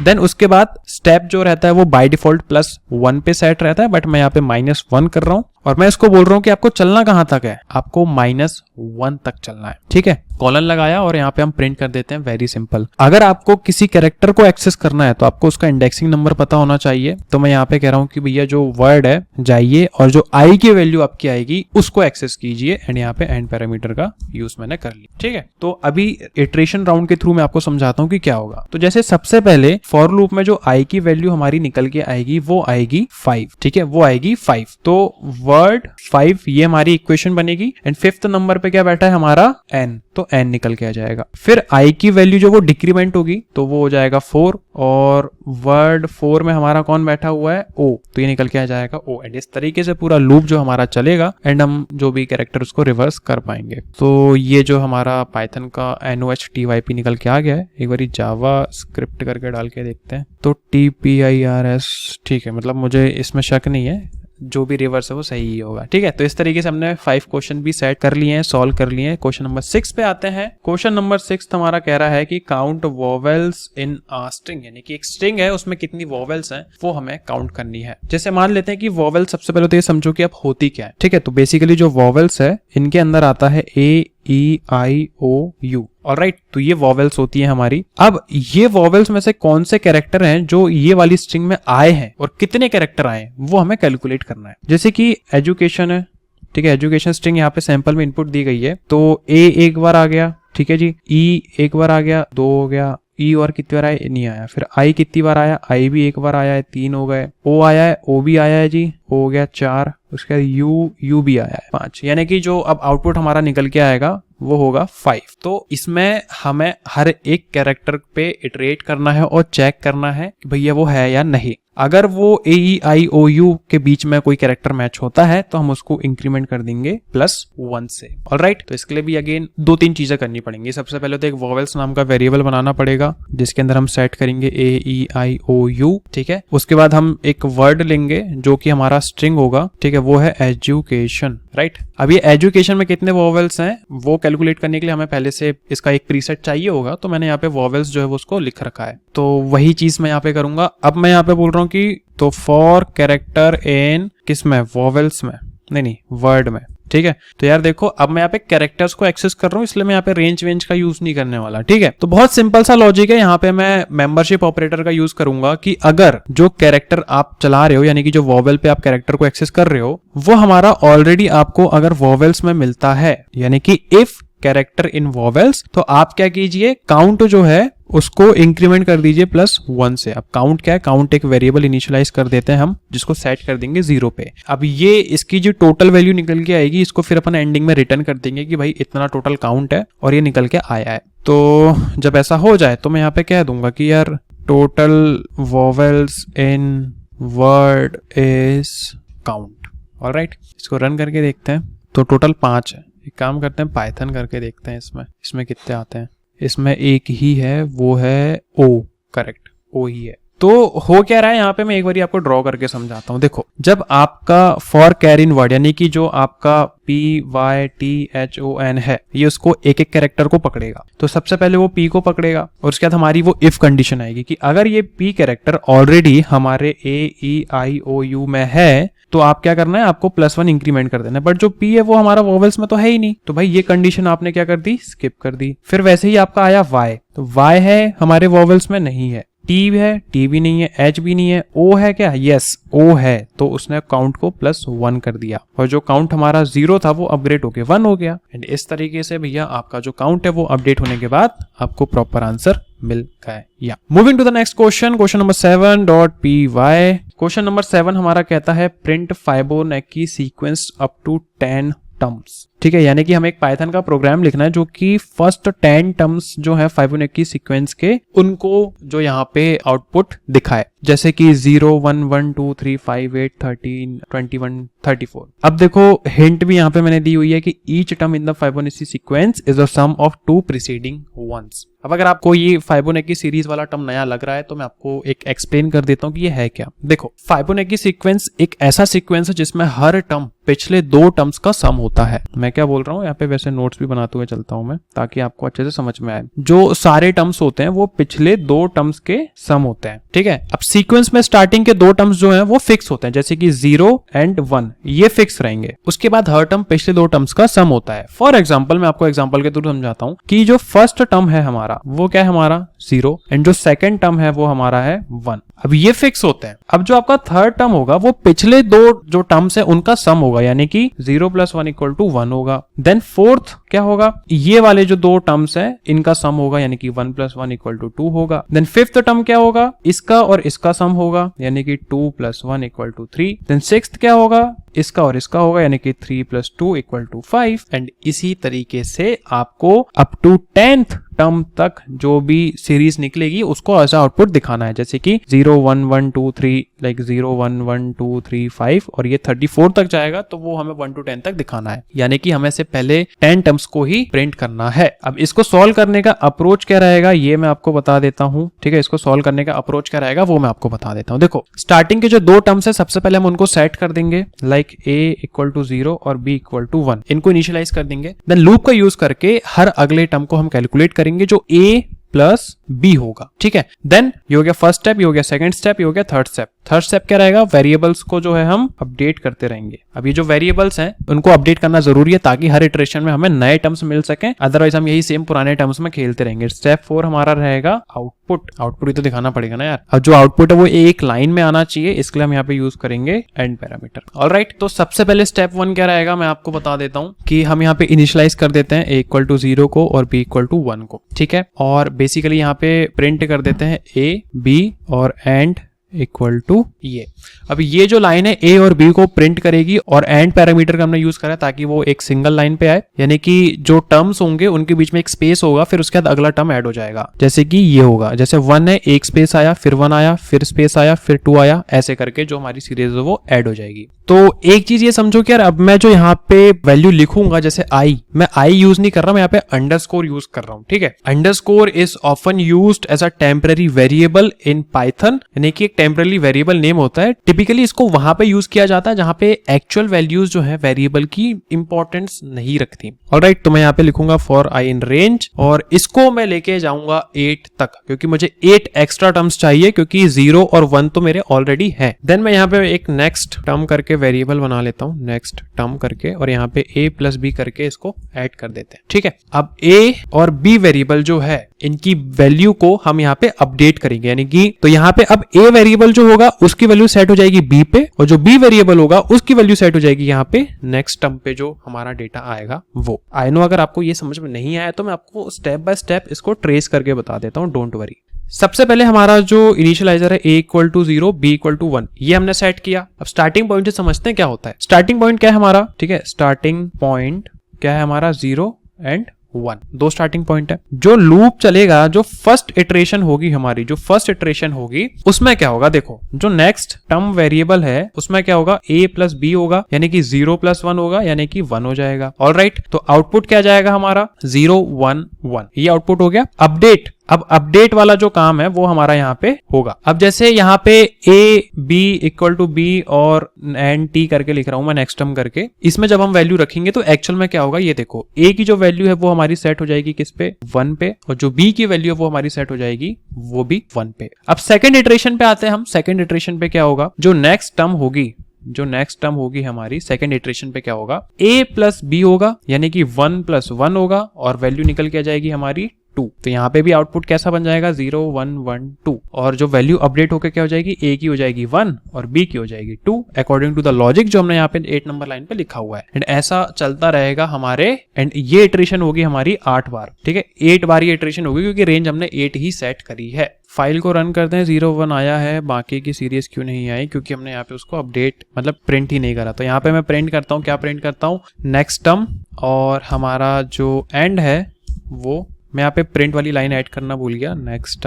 देन उसके बाद स्टेप जो रहता है वो बाय डिफॉल्ट +1 पे सेट रहता है, बट मैं यहाँ पे -1 कर रहा हूँ और मैं इसको बोल रहा हूँ कि आपको चलना कहाँ तक है, आपको -1 तक चलना है, ठीक है। कॉलन लगाया और यहाँ पे हम प्रिंट कर देते हैं, वेरी सिंपल। अगर आपको किसी कैरेक्टर को एक्सेस करना है तो आपको उसका इंडेक्सिंग नंबर पता होना चाहिए। तो मैं यहाँ पे कह रहा हूँ कि भैया जो वर्ड है जाइए और जो आई की वैल्यू आपकी आएगी उसको एक्सेस कीजिए, एंड यहाँ पे एंड पैरामीटर का यूज मैंने कर लिया, ठीक है। तो अभी इटरेशन राउंड के थ्रू मैं आपको समझाता हूँ कि क्या होगा। तो जैसे सबसे पहले फॉर लूप में जो आई की वैल्यू हमारी निकल के आएगी वो आएगी 5, ठीक है, वो आएगी 5। तो वर्ड 5 ये हमारी इक्वेशन बनेगी, एंड 5th नंबर पे क्या बैठा है हमारा n, तो n निकल के आ जाएगा। फिर i की वैल्यू जो वो डिक्रीमेंट होगी तो वो हो जाएगा 4, और वर्ड 4 में हमारा कौन बैठा हुआ है, o, तो ये निकल के आ जाएगा o। एंड इस तरीके से पूरा लूप जो हमारा चलेगा एंड हम जो भी कैरेक्टर उसको रिवर्स कर पाएंगे। तो ये जो हमारा पाइथन का NOHTYP निकल के आ गया है, एक बार जावा स्क्रिप्ट करके डाल के देखते हैं। तो TPIRS, ठीक है, मतलब मुझे इसमें शक नहीं है, जो भी रिवर्स है वो सही ही होगा, ठीक है। तो इस तरीके से हमने 5 क्वेश्चन भी सेट कर लिए हैं, सॉल्व कर लिए हैं। क्वेश्चन नंबर 6 पे आते हैं। क्वेश्चन नंबर 6 हमारा कह रहा है कि count vowels in a string, यानी कि एक स्ट्रिंग है उसमें कितनी वोवेल्स हैं वो हमें काउंट करनी है। जैसे मान लेते हैं कि वोवेल, सबसे पहले तो ये समझो कि अब होती क्या है, ठीक है। तो बेसिकली जो वोवेल्स है इनके अंदर आता है A E-I-O-U। ऑलराइट, तो ये वॉवेल्स होती है हमारी। अब ये वॉवेल्स में से कौन से कैरेक्टर हैं जो ये वाली स्ट्रिंग में आए हैं और कितने कैरेक्टर आए हैं वो हमें कैलकुलेट करना है। जैसे कि एजुकेशन है, ठीक है, एजुकेशन स्ट्रिंग यहाँ पे सैंपल में इनपुट दी गई है, तो ए एक बार आ गया, ठीक है जी, ई एक बार आ गया, 2 हो गया, ई और कितनी बार आया, नहीं आया, फिर आई कितनी बार आया, आई भी एक बार आया है, 3 हो गए, ओ आया है, ओ भी आया है जी, ओ हो गया 4, उसके बाद यू भी आया है 5, यानी कि जो अब आउटपुट हमारा निकल के आएगा वो होगा 5। तो इसमें हमें हर एक कैरेक्टर पे इटरेट करना है और चेक करना है कि भैया वो है या नहीं। अगर वो A-E-I-O-U के बीच में कोई कैरेक्टर मैच होता है तो हम उसको इंक्रीमेंट कर देंगे +1 से। ऑलराइट, तो इसके लिए भी अगेन 2-3 चीजें करनी पड़ेंगी। सबसे पहले तो एक वॉवेल्स नाम का वेरिएबल बनाना पड़ेगा जिसके अंदर हम सेट करेंगे A-E-I-O-U, ठीक है। उसके बाद हम एक वर्ड लेंगे जो कि हमारा स्ट्रिंग होगा, ठीक है, वो है एजुकेशन, राइट। अब ये एजुकेशन में कितने वॉवेल्स हैं वो कैलकुलेट करने के लिए हमें पहले से इसका एक प्रीसेट चाहिए होगा, तो मैंने यहाँ पे वॉवेल्स जो है वो उसको लिख रखा है, तो वही चीज मैं यहाँ पे करूंगा। अब मैं यहाँ पे बोल रहा हूँ कि तो फॉर कैरेक्टर इन किस में, वॉवेल्स में, नहीं वर्ड में, ठीक है। तो यार देखो, अब मैं यहाँ पे कैरेक्टर्स को एक्सेस कर रहा हूँ, इसलिए मैं यहाँ पे रेंज वेंज का यूज नहीं करने वाला, ठीक है। तो बहुत सिंपल सा लॉजिक है, यहाँ पे मैं मेंबरशिप ऑपरेटर का यूज करूंगा कि अगर जो कैरेक्टर आप चला रहे हो, यानी कि जो वॉवेल पे आप कैरेक्टर को एक्सेस कर रहे हो, वो हमारा ऑलरेडी आपको अगर वॉवेल्स में मिलता है, यानी कि इफ कैरेक्टर इन वॉवेल्स, तो आप क्या कीजिए, काउंट जो है उसको इंक्रीमेंट कर दीजिए +1 से। अब काउंट क्या है, काउंट एक वेरिएबल इनिशियलाइज कर देते हैं हम, जिसको सेट कर देंगे 0 पे। अब ये इसकी जो टोटल वैल्यू निकल के आएगी, इसको फिर अपन एंडिंग में रिटर्न कर देंगे कि भाई इतना टोटल काउंट है और ये निकल के आया है। तो जब ऐसा हो जाए तो मैं यहाँ पे कह दूंगा कि यार total vowels in word is count. Alright, इसको रन करके देखते हैं, तो टोटल 5 है। एक काम करते हैं, पाइथन करके देखते हैं इसमें कितने आते हैं। इसमें एक ही है, वो है O, करेक्ट, O ही है। तो हो क्या रहा है यहाँ पे, मैं एक बार आपको ड्रॉ करके समझाता हूँ। देखो, जब आपका फॉर कैर इन वर्ड, यानी कि जो आपका PYTHON है, ये उसको एक एक कैरेक्टर को पकड़ेगा, तो सबसे पहले वो P को पकड़ेगा और उसके बाद हमारी वो इफ कंडीशन आएगी कि अगर ये P कैरेक्टर ऑलरेडी हमारे A-E-I-O-U में है तो आप क्या करना है, आपको +1 इंक्रीमेंट कर देना है। बट जो P है वो हमारा वॉवेल्स में तो है ही नहीं, तो भाई ये कंडीशन आपने क्या कर दी, स्किप कर दी। फिर वैसे ही आपका आया Y, तो Y है हमारे वॉवेल्स में नहीं है, T है, T भी नहीं है, H भी नहीं है, O है क्या, यस O है, तो उसने काउंट को +1 कर दिया और जो काउंट हमारा 0 था वो अपग्रेड होके 1 हो गया। एंड इस तरीके से भैया आपका जो काउंट है वो अपडेट होने के बाद आपको प्रॉपर आंसर मिल गया। Moving to the next question, question number 7.py। Question number 7 हमारा कहता है print Fibonacci sequence up to 10 terms, ठीक है। यानी कि हमें एक पाइथन का प्रोग्राम लिखना है जो कि फर्स्ट 10 टर्म्स जो है फाइबोनैकी सीक्वेंस के, उनको जो यहाँ पे आउटपुट दिखाए, जैसे कि 0 1 1 2 3 5 8 13 21 34। अब देखो हिंट भी यहाँ पे मैंने दी हुई है कि each term in the Fibonacci sequence is the sum of 2 preceding ones. अब अगर आपको ये फाइबोनैकी सीरीज वाला टर्म नया लग रहा है तो मैं आपको एक एक्सप्लेन कर देता हूँ कि ये है क्या। देखो, फाइबोनैकी सीक्वेंस एक ऐसा सीक्वेंस है जिसमें हर टर्म पिछले 2 टर्म्स का सम होता है। मैं क्या बोल रहा हूँ, यहाँ पे वैसे नोट्स भी बनाते हुए चलता हूँ मैं, ताकि आपको अच्छे से समझ में आए। जो सारे टर्म्स होते हैं वो पिछले 2 टर्म्स के सम होते हैं, ठीक है। अब सीक्वेंस में स्टार्टिंग के 2 टर्म्स जो हैं वो फिक्स होते हैं, जैसे कि 0 एंड 1, ये फिक्स रहेंगे। उसके बाद हर टर्म पिछले 2 टर्म्स का सम होता है। फॉर एग्जाम्पल, मैं आपको एग्जाम्पल के थ्रू समझाता हूँ कि जो फर्स्ट टर्म है हमारा वो क्या है, हमारा 0, एंड जो सेकंड टर्म है वो हमारा है 1। अब ये फिक्स होते हैं। अब जो आपका थर्ड टर्म होगा वो पिछले 2 जो टर्म्स है उनका सम होगा, यानी कि 0 + 1 = 1 होगा। देन फोर्थ क्या होगा, ये वाले जो 2 टर्म्स है इनका सम होगा, यानी कि 1 + 1 = 2 होगा। देन फिफ्थ टर्म क्या होगा, इसका और इसका सम होगा, यानी कि 2 + 1 = 3। देन सिक्स्थ क्या होगा, इसका और इसका होगा, यानी कि 3 + 2 = 5। एंड इसी तरीके से आपको अप टू 10th टर्म तक जो भी सीरीज निकलेगी उसको ऐसा आउटपुट दिखाना है, जैसे कि 0 1 1 2 3, लाइक 0 1 1 2 3 5, और ये 34 तक जाएगा तो वो हमें 1 to 10 तक दिखाना है, यानी कि हमें से पहले 10 टर्म्स को ही प्रिंट करना है। अब इसको सॉल्व करने का अप्रोच क्या रहेगा ये मैं आपको बता देता हूँ, ठीक है। इसको सॉल्व करने का अप्रोच क्या रहेगा वो मैं आपको बता देता हूँ। देखो, स्टार्टिंग के जो 2 टर्म्स है सबसे पहले हम उनको सेट कर देंगे, लाइक a = 0 और b = 1, इनको इनिशियलाइज कर देंगे। देन लूप का यूज करके हर अगले टर्म को हम कैलकुलेट करेंगे जो a + b होगा, ठीक है। देन ये हो गया फर्स्ट स्टेप, ये हो गया सेकंड स्टेप, ये हो गया थर्ड स्टेप। थर्ड स्टेप क्या रहेगा, वेरिएबल्स को जो है हम अपडेट करते रहेंगे। अब ये जो वेरिएबल्स हैं उनको अपडेट करना जरूरी है ताकि हर इटरेशन में हमें नए टर्म्स मिल सकें, अदरवाइज हम यही सेम पुराने टर्म्स में खेलते रहेंगे। स्टेप 4 हमारा रहेगा आउटपुट। आउटपुट ही तो दिखाना पड़ेगा ना यार। अब जो आउटपुट है वो एक लाइन में आना चाहिए, इसके लिए हम यहाँ पे यूज करेंगे एंड पैरामीटर। ऑलराइट, तो सबसे पहले स्टेप 1 क्या रहेगा मैं आपको बता देता हूँ कि हम यहाँ पे इनिशियलाइज कर देते हैं a इक्वल टू 0 को और b इक्वल टू 1 को, ठीक है। और बेसिकली यहाँ पे प्रिंट कर देते हैं a b और एंड इक्वल टू ये। अब ये जो लाइन है a और b को प्रिंट करेगी और एंड पैरामीटर का हमने यूज करा ताकि वो एक सिंगल लाइन पे आए, यानी कि जो टर्म्स होंगे उनके बीच में एक स्पेस होगा, फिर उसके बाद अगला टर्म ऐड हो जाएगा। जैसे कि ये होगा, जैसे 1 है, एक स्पेस आया, फिर 1 आया, फिर स्पेस आया, फिर 2 आया, ऐसे करके जो हमारी सीरीज है वो ऐड हो जाएगी। तो एक चीज ये समझो कि यार अब मैं जो यहाँ पे वैल्यू लिखूंगा, जैसे i, मैं i यूज नहीं कर रहा, मैं यहाँ पे अंडरस्कोर यूज कर रहा हूँ, ठीक है। Underscore is often used as a temporary variable in Python, यानी कि एक टेम्पररी वेरिएबल नेम होता है। टिपिकली इसको वहां पे यूज किया जाता है जहां पे एक्चुअल वैल्यूज जो है वेरिएबल की इंपॉर्टेंस नहीं रखती। ऑलराइट, तो मैं यहाँ पे लिखूंगा फॉर i इन रेंज और इसको मैं लेके जाऊंगा 8 तक, क्योंकि मुझे 8 एक्स्ट्रा टर्म्स चाहिए, क्योंकि 0 और 1 तो मेरे ऑलरेडी है। देन मैं यहाँ पे एक नेक्स्ट टर्म करके वेरिएबल बना लेता हूँ, नेक्स्ट टर्म करके, और यहाँ पे a प्लस b करके इसको ऐड कर देते हैं, ठीक है। अब a और b वेरिएबल जो है इनकी वैल्यू को हम यहाँ पे अपडेट करेंगे, यानी कि तो यहाँ पे अब a वेरिएबल जो होगा उसकी वैल्यू सेट हो जाएगी b पे, और जो b वेरिएबल होगा उसकी वैल्यू सेट हो जाएगी यहाँ पे नेक्स्ट टर्म पे जो हमारा डेटा आएगा वो। आई नो अगर आपको ये समझ में नहीं आया तो मैं आपको स्टेप बाय स्टेप इसको ट्रेस करके बता देता हूँ, डोंट वरी। सबसे पहले हमारा जो इनिशियलाइजर है a equal to 0 b equal to 1, ये हमने सेट किया। अब स्टार्टिंग पॉइंट से समझते हैं क्या होता है। स्टार्टिंग पॉइंट क्या है हमारा, ठीक है, स्टार्टिंग पॉइंट क्या है हमारा 0 एंड 1, दो स्टार्टिंग पॉइंट है। जो लूप चलेगा, जो फर्स्ट इटरेशन होगी हमारी, जो फर्स्ट इटरेशन होगी उसमें क्या होगा, देखो जो नेक्स्ट टर्म वेरिएबल है उसमें क्या होगा, a प्लस b होगा, यानी कि 0 प्लस 1 होगा, यानी कि 1 हो जाएगा। ऑलराइट, तो आउटपुट क्या जाएगा हमारा 0 1 1, ये आउटपुट हो गया। अपडेट, अब अपडेट वाला जो काम है वो हमारा यहाँ पे होगा। अब जैसे यहाँ पे a b equal to b और एंड t करके लिख रहा हूं मैं नेक्स्ट टर्म करके, इसमें जब हम वैल्यू रखेंगे तो एक्चुअल में क्या होगा, ये देखो a की जो वैल्यू है वो हमारी सेट हो जाएगी किस पे, 1 पे, और जो b की वैल्यू है वो हमारी सेट हो जाएगी वो भी 1 पे। अब सेकेंड इटरेशन पे आते हैं हम। सेकेंड इटरेशन पे क्या होगा, जो नेक्स्ट टर्म होगी हमारी सेकेंड इटरेशन पे क्या होगा, a प्लस b होगा, यानी कि 1 प्लस 1 होगा, और वैल्यू निकल के आ जाएगी हमारी 2। तो यहाँ पे भी आउटपुट कैसा बन जाएगा 0 1 1 2, और जो वैल्यू अपडेट होकर क्या हो जाएगी, a की हो जाएगी 1 और b की हो जाएगी 2, अकॉर्डिंग टू द लॉजिक जो हमने यहाँ पे 8 नंबर लाइन पे लिखा हुआ है। एंड ऐसा चलता रहेगा हमारे, एंड ये इटरेशन होगी हमारी 8 बार, ठीक है, 8 बार ये इटरेशन होगी, क्योंकि रेंज हमने 8 ही सेट करी है। फाइल को रन करते हैं, 0 1 आया है, बाकी की सीरीज क्यों नहीं आई, क्योंकि हमने यहाँ पे उसको अपडेट मतलब प्रिंट ही नहीं करा। तो यहाँ पे मैं प्रिंट करता हूँ, क्या प्रिंट करता हूँ, नेक्स्ट टर्म, और हमारा जो एंड है वो मैं यहाँ पे प्रिंट वाली लाइन ऐड करना भूल गया, नेक्स्ट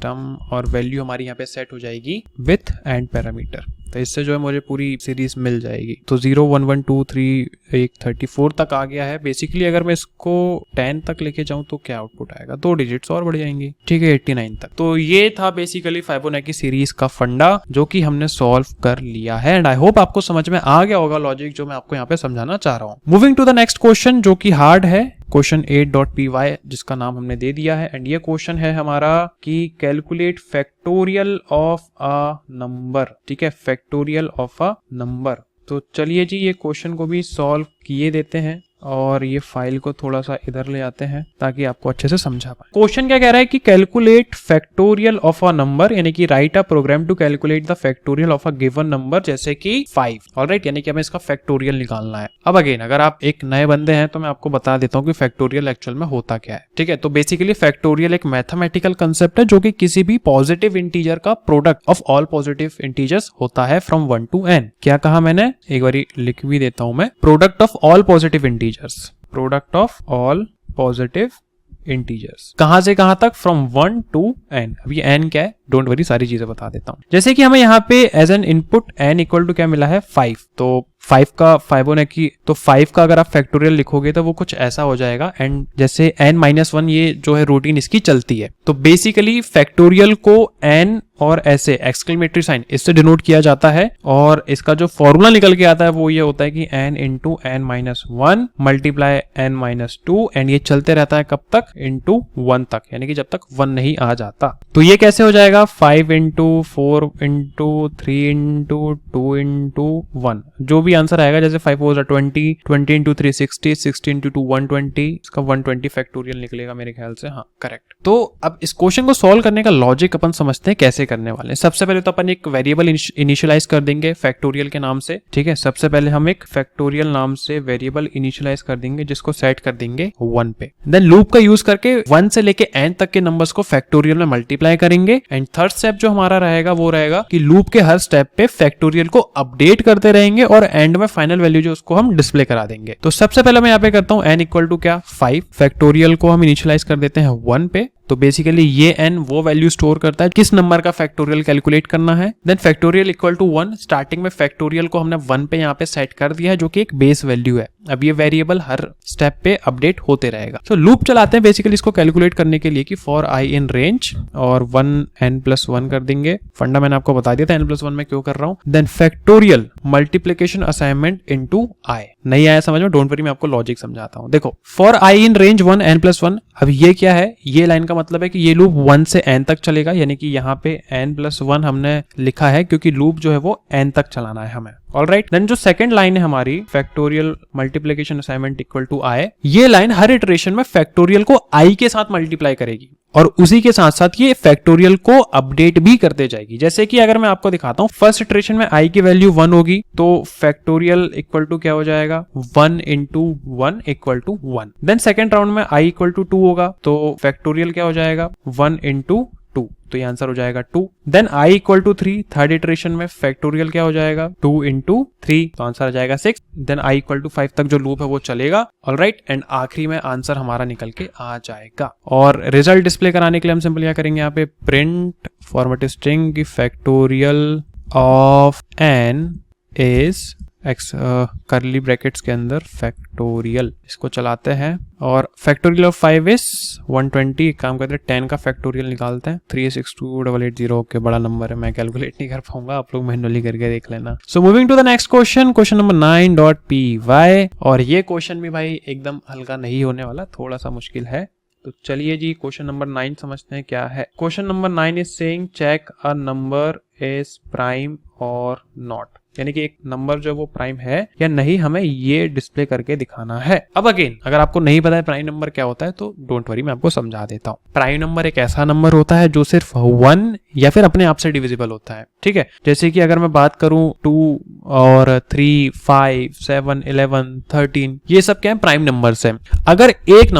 टर्म और वैल्यू हमारी यहाँ पे सेट हो जाएगी विथ एंड पैरामीटर। तो इससे जो है मुझे पूरी सीरीज मिल जाएगी। तो 0 1 1 2 3 1 34 तक आ गया है। बेसिकली अगर मैं इसको 10 तक लेके जाऊं तो क्या आउटपुट आएगा, 2 डिजिट्स और बढ़ जाएंगी, ठीक है, 89 तक। तो ये था बेसिकली फिबोनाची सीरीज का फंडा जो कि हमने सॉल्व कर लिया है, एंड आई होप आपको समझ में आ गया होगा लॉजिक जो मैं आपको यहाँ पे समझाना चाह रहा हूँ। Moving to the next question जो कि हार्ड है, क्वेश्चन 8.py जिसका नाम हमने दे दिया है, एंड ये क्वेश्चन है हमारा कि calculate factorial of a number, ठीक है, फैक्टोरियल ऑफ अ नंबर। तो चलिए जी ये क्वेश्चन को भी सॉल्व किए देते हैं, और ये फाइल को थोड़ा सा इधर ले आते हैं ताकि आपको अच्छे से समझा पाए। क्वेश्चन क्या कह रहा है कि calculate factorial of a number, यानी कि write a program to calculate the factorial of a given number, जैसे कि 5। ऑलराइट, यानी कि हमें इसका फैक्टोरियल निकालना है। अब अगेन अगर आप एक नए बंदे हैं तो मैं आपको बता देता हूँ कि फैक्टोरियल एक्चुअल में होता क्या है, ठीक है। तो बेसिकली फैक्टोरियल एक मैथमेटिकल कंसेप्ट है जो कि किसी भी पॉजिटिव इंटीजर का product of all positive integers होता है फ्रॉम 1 to n। क्या कहा मैंने, एक बार लिख भी देता हूं मैं, product of all positive integers, product of all positive integers, कहां से कहां तक, फ्रॉम 1 to n। अब ये n क्या है, डोंट वरी, सारी चीजें बता देता हूं। जैसे कि हमें यहाँ पे as an input n equal to क्या मिला है, 5। तो 5 का फिबोनाची, तो 5 का अगर आप फैक्टोरियल लिखोगे तो वो कुछ ऐसा हो जाएगा, एंड जैसे n-1 ये जो है रूटीन इसकी चलती है। तो बेसिकली फैक्टोरियल को n और ऐसे एक्सक्लेमेटरी साइन इससे डिनोट किया जाता है। और इसका जो फॉर्मूला निकल के आता है वो ये होता है कि n into n minus one multiply n minus two, and ये चलते रहता है कब तक, इंटू 1 तक, यानी कि जब तक 1 नहीं आ जाता। तो ये कैसे हो जाएगा, 5 इंटू 4 इंटू 3 इंटू 2 इंटू 1, जो भी आंसर आएगा, जैसे 5 4 20, 20 इंटू 3 60, 60 इंटू 2 120, इसका 120 फैक्टोरियल निकलेगा मेरे ख्याल से, हाँ करेक्ट। तो अब इस क्वेश्चन को सॉल्व करने का लॉजिक अपन समझते हैं कैसे करने वाले हैं। सबसे पहले तो अपन एक वेरिएबल इनिशियलाइज कर देंगे फैक्टोरियल के नाम से, ठीक है। सबसे पहले हम एक फैक्टोरियल नाम से वेरिएबल इनिशियलाइज कर देंगे जिसको सेट कर देंगे 1 पे। देन लूप का यूज करके 1 से लेके n तक के नंबर्स को फैक्टोरियल में मल्टीप्लाई करेंगे। एंड थर्ड स्टेप जो हमारा रहेगा वो रहेगा कि लूप के हर स्टेप पे फैक्टोरियल को अपडेट करते रहेंगे और एंड में फाइनल वैल्यू जो उसको हम डिस्प्ले करा देंगे। तो सबसे पहले मैं यहाँ पे करता हूँ n इक्वल टू क्या, 5, फैक्टोरियल को हम इनिशियलाइज कर देते हैं 1 पे। तो बेसिकली ये n वो वैल्यू स्टोर करता है किस नंबर का फैक्टोरियल कैलकुलेट करना है। Then factorial equal to 1, starting में फैक्टोरियल को हमने 1 पे यहाँ पे सेट कर दिया है जो कि एक बेस वैल्यू है। अब ये वेरिएबल हर स्टेप पे अपडेट होते रहेगा। तो लूप चलाते हैं बेसिकली इसको कैलकुलेट करने के लिए कि फॉर i इन रेंज और 1n+1 कर देंगे। फंडा मैंने आपको बता दिया था n+1 में क्यों कर रहा हूं। Then factorial multiplication assignment into i। नहीं आया समझ में, डोंट वरी, मैं आपको लॉजिक समझाता हूं। देखो for i in range 1n+1, अब ये क्या है, ये लाइन का मतलब है कि ये लूप 1 से n तक चलेगा, यानी कि यहाँ पे n+1 हमने लिखा है क्योंकि लूप जो है वो n तक चलाना है हमें। ऑलराइट, देन जो सेकंड लाइन है हमारी factorial multiplication assignment equal to i, ये लाइन हर इटरेशन में फैक्टोरियल को i के साथ मल्टीप्लाई करेगी और उसी के साथ साथ ये फैक्टोरियल को अपडेट भी करते जाएगी। जैसे कि अगर मैं आपको दिखाता हूं, फर्स्ट इटरेशन में i की वैल्यू 1 होगी तो फैक्टोरियल इक्वल टू क्या हो जाएगा, 1 into 1 equal to 1। Then second round में i इक्वल टू 2 होगा तो फैक्टोरियल क्या हो जाएगा, 1 इंटू 2, तो ये आंसर हो जाएगा 2। Then i equal to 3, third iteration में फैक्टोरियल क्या हो जाएगा, 2 इंटू 3, तो आंसर आ जाएगा 6। देन i इक्वल टू 5 तक जो लूप है वो चलेगा। ऑलराइट, एंड आखिरी में आंसर हमारा निकल के आ जाएगा। और रिजल्ट डिस्प्ले कराने के लिए हम सिंपल क्या करेंगे, यहाँ पे प्रिंट फॉर्मेट स्ट्रिंग की factorial of n is x करली ब्रैकेट्स के अंदर फैक्टोरियल, इसको चलाते हैं और फैक्टोरियल ऑफ 5 इज 120। काम करते हैं 10 का फैक्टोरियल निकालते हैं, 3628880। ओके, बड़ा नंबर है, मैं कैलकुलेट नहीं कर पाऊंगा, आप लोग मैन्युअली करके देख लेना। So moving to the next question, question number 9.py। और ये क्वेश्चन भी भाई एकदम हल्का नहीं होने वाला, थोड़ा सा मुश्किल है। तो चलिए जी क्वेश्चन नंबर 9 समझते हैं क्या है। Question number 9 is saying check a number is prime or not, यानी कि एक नंबर जो वो प्राइम है या नहीं, हमें ये डिस्प्ले करके दिखाना है। अब अगेन अगर आपको नहीं पता है प्राइम नंबर क्या होता है तो डोंट वरी, मैं आपको समझा देता हूँ। प्राइम नंबर एक ऐसा नंबर होता है जो सिर्फ 1 या फिर अपने आप से डिविजिबल होता है, ठीक है। जैसे कि अगर मैं बात करूं 2 और 3, 5, 7, 11, 13, ये सब क्या है, प्राइम नंबर्स हैं। अगर एक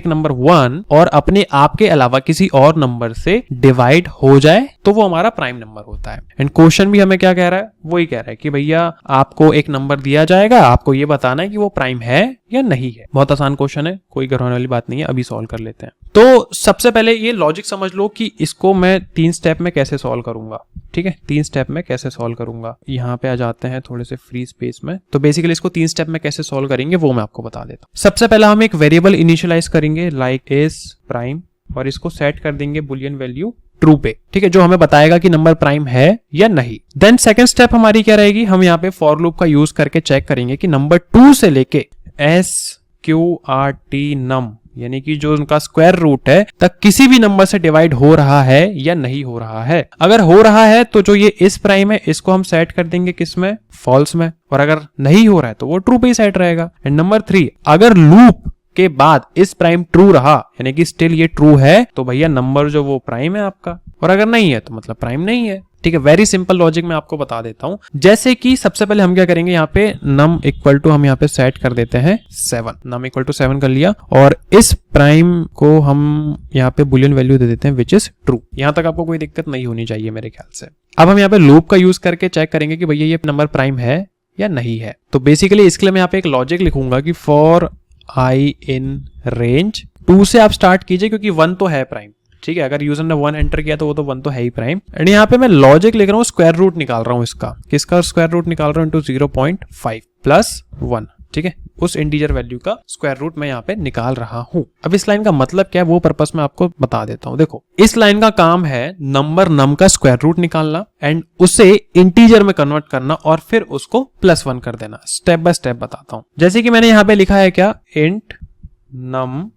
नंबर 1 और अपने आप के अलावा किसी और नंबर से डिवाइड हो जाए तो वो हमारा प्राइम नंबर होता है। एंड क्वेश्चन भी हमें क्या कह रहा है, वही कह रहा है कि भैया आपको एक नंबर दिया जाएगा, आपको ये बताना है कि वो प्राइम है या नहीं है। बहुत आसान क्वेश्चन है, कोई घबराने वाली बात नहीं है, अभी सॉल्व कर लेते हैं। तो सबसे पहले ये लॉजिक समझ लो कि इसको मैं 3 स्टेप में कैसे सॉल्व करूंगा, ठीक है। 3 स्टेप में कैसे सॉल्व करूंगा, यहाँ पे आ जाते हैं थोड़े से फ्री स्पेस में। तो बेसिकली इसको 3 स्टेप में कैसे सॉल्व करेंगे वो मैं आपको बता देता हूँ। सबसे पहला हम एक वेरिएबल इनिशियलाइज करेंगे लाइक इज प्राइम और इसको सेट कर देंगे बुलियन वैल्यू ट्रू पे, ठीक है, जो हमें बताएगा कि नंबर प्राइम है या नहीं। देन सेकंड स्टेप हमारी क्या रहेगी, हम यहाँ पे फॉर लूप का यूज करके चेक करेंगे कि नंबर 2 से लेके SQRT नम, यानी कि जो उनका स्क्वायर रूट है तक किसी भी नंबर से डिवाइड हो रहा है या नहीं हो रहा है। अगर हो रहा है तो जो ये इस प्राइम है इसको हम सेट कर देंगे किस में, फॉल्स में, और अगर नहीं हो रहा है तो वो ट्रू पे ही सेट रहेगा। एंड नंबर 3, अगर लूप के बाद इस प्राइम ट्रू रहा, यानी कि स्टिल ये ट्रू है, तो भैया नंबर जो वो प्राइम है आपका, और अगर नहीं है तो मतलब प्राइम नहीं है, ठीक है। वेरी सिंपल लॉजिक मैं आपको बता देता हूं। जैसे कि सबसे पहले हम क्या करेंगे, यहाँ पे नम इक्वल टू हम यहाँ पे सेट कर देते हैं 7, नम इक्वल टू 7 कर लिया और इस प्राइम को हम यहाँ पे बुलियन वैल्यू दे देते हैं विच इज ट्रू। यहाँ तक आपको कोई दिक्कत नहीं होनी चाहिए मेरे ख्याल से। अब हम यहाँ पे लूप का यूज करके चेक करेंगे कि भैया ये नंबर प्राइम है या नहीं है। तो बेसिकली इसके लिए मैं यहाँ पे एक लॉजिक लिखूंगा कि फॉर i इन रेंज 2 से आप स्टार्ट कीजिए क्योंकि 1 तो है प्राइम, ठीक है। अगर यूजर ने 1 एंटर किया तो वो तो 1 तो है ही प्राइम। एंड यहाँ पे मैं लॉजिक लिख रहा हूँ, स्क्वायर रूट निकाल रहा हूँ इसका, किसका स्क्वायर रूट निकाल रहा हूँ, इंटू 0.5 प्लस 1, ठीक है, उस इंटीजर वैल्यू का स्क्वायर रूट मैं यहाँ पे निकाल रहा हूँ। अब इस लाइन का मतलब क्या है वो पर्पस मैं आपको बता देता हूँ। देखो, इस लाइन का काम है नंबर नम का स्क्वायर रूट निकालना एंड उसे इंटीजर में कन्वर्ट करना और फिर उसको +1 कर देना। स्टेप बाय स्टेप बताता हूँ। जैसे कि मैंने यहाँ पे लिखा है क्या, इंट नम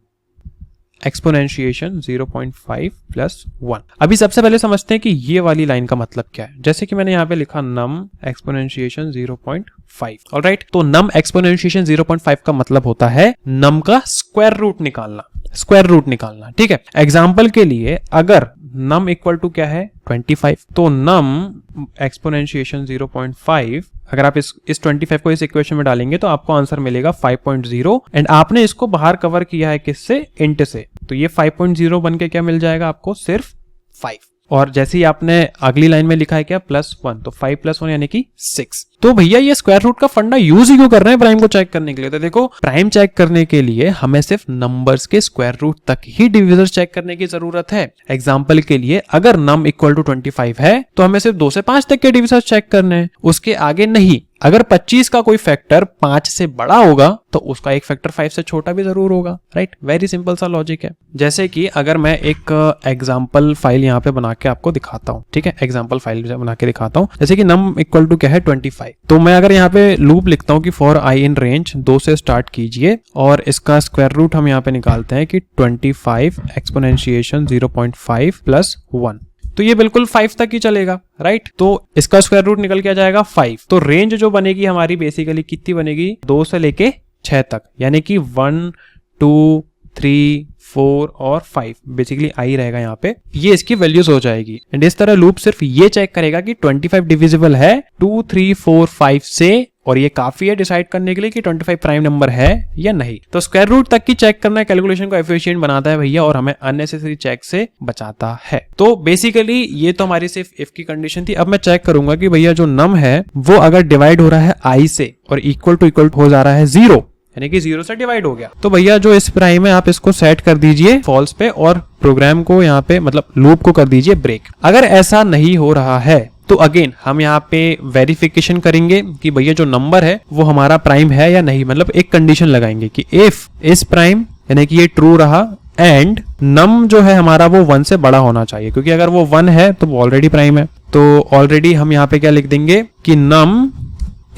एक्सपोनेंशिएशन 0.5 + 1। अभी सबसे पहले समझते हैं कि ये वाली लाइन का मतलब क्या है। जैसे कि मैंने यहाँ पे लिखा नम एक्सपोनेंशिएशन 0.5। ऑलराइट, तो नम एक्सपोनेंशिएशन 0.5 का मतलब होता है नम का स्क्वायर रूट निकालना, स्क्वायर रूट निकालना। ठीक है, एग्जाम्पल के लिए अगर नम इक्वल टू क्या है 25, तो नम एक्सपोनेंशिएशन 0.5, अगर आप इस 25 को इस इक्वेशन में डालेंगे तो आपको आंसर मिलेगा 5.0 एंड आपने इसको बाहर कवर किया है किससे, इंट से, तो ये 5.0 बन के क्या मिल जाएगा आपको, सिर्फ 5। और जैसे ही आपने अगली लाइन में लिखा है क्या, +1, तो 5 + 1 यानी कि 6। तो भैया ये स्क्वायर रूट का फंडा यूज ही क्यों कर रहे हैं प्राइम को चेक करने के लिए। तो देखो, प्राइम चेक करने के लिए हमें सिर्फ नंबर्स के स्क्वायर रूट तक ही डिविजर्स चेक करने की जरूरत है। एग्जांपल के लिए अगर नम इक्वल टू 25 है तो हमें सिर्फ 2 से 5 तक के डिविजर्स चेक करने हैं, उसके आगे नहीं। अगर 25 का कोई फैक्टर 5 से बड़ा होगा तो उसका एक फैक्टर 5 से छोटा भी जरूर होगा। राइट, वेरी सिंपल सा लॉजिक है। जैसे कि अगर मैं एक एग्जांपल फाइल यहाँ पे बना के आपको दिखाता हूँ, ठीक है, एग्जांपल फाइल बना के दिखाता हूँ। जैसे कि नम इक्वल टू क्या है 25, तो मैं अगर यहाँ पे लूप लिखता हूँ कि फॉर आई इन रेंज 2 से स्टार्ट कीजिए और इसका स्क्वायर रूट हम यहाँ पे निकालते हैं कि 25 एक्सपोनेंशिएशन 0.5 + 1, तो ये बिल्कुल 5 तक ही चलेगा। राइट, तो इसका स्क्वायर रूट निकल के आ जाएगा 5। तो रेंज जो बनेगी हमारी बेसिकली कितनी बनेगी, 2 से लेके 6 तक, यानी कि 1, 2, 3, 4 और 5 बेसिकली आई रहेगा यहाँ पे, ये इसकी वैल्यूज हो जाएगी। एंड इस तरह लूप सिर्फ ये चेक करेगा कि 25 डिविजिबल है 2, 3, 4, 5 से, और ये काफी है डिसाइड करने के लिए कि 25 प्राइम नंबर है या नहीं। तो स्क्वायर रूट तक की चेक करना कैलकुलेशन को एफिशिएंट बनाता है भैया, और हमें अननेसेसरी चेक से बचाता है। तो बेसिकली ये तो हमारी सिर्फ इफ की कंडीशन थी। अब मैं चेक करूंगा कि भैया जो नम है वो अगर डिवाइड हो रहा है आई से और इक्वल टू हो जा रहा है 0, यानी कि 0 से डिवाइड हो गया, तो भैया जो इस प्राइम है आप इसको सेट कर दीजिए फॉल्स पे और प्रोग्राम को यहाँ पे मतलब लूप को कर दीजिए ब्रेक। अगर ऐसा नहीं हो रहा है तो अगेन हम यहाँ पे वेरिफिकेशन करेंगे कि भैया जो नंबर है वो हमारा प्राइम है या नहीं। मतलब एक कंडीशन लगाएंगे कि इफ इस प्राइम, यानी कि ये ट्रू रहा एंड नम जो है हमारा वो 1 से बड़ा होना चाहिए, क्योंकि अगर वो 1 है तो वो ऑलरेडी प्राइम है। तो ऑलरेडी हम यहाँ पे क्या लिख देंगे कि num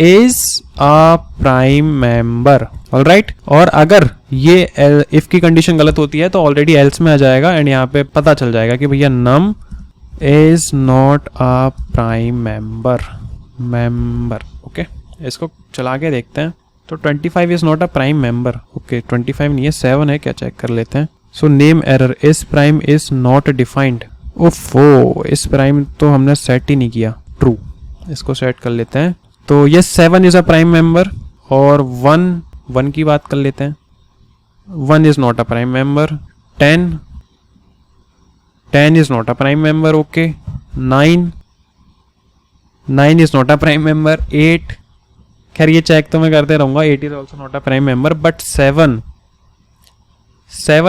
is a prime member. Alright, और अगर ये इफ की कंडीशन गलत होती है तो ऑलरेडी एल्स में आ जाएगा एंड यहाँ पे पता चल जाएगा कि भैया num is not a prime member. Okay, इसको चला के देखते हैं। तो 25 is not a prime member. Okay, 25 नहीं है 7 है क्या, चेक कर लेते हैं। सो नेम एरर, इस प्राइम इज नॉट डिफाइंड। ओफो, इस प्राइम तो हमने सेट ही नहीं किया, ट्रू, इसको सेट कर लेते हैं। तो ये 7 इज अ प्राइम मेंबर, और 1 की बात कर लेते हैं, 1 is not a prime member. 10 is not a prime member. Okay, 9 is not a prime member. 8, खैर ये चेक तो मैं करते रहूंगा, 8 is also not a prime member, but 7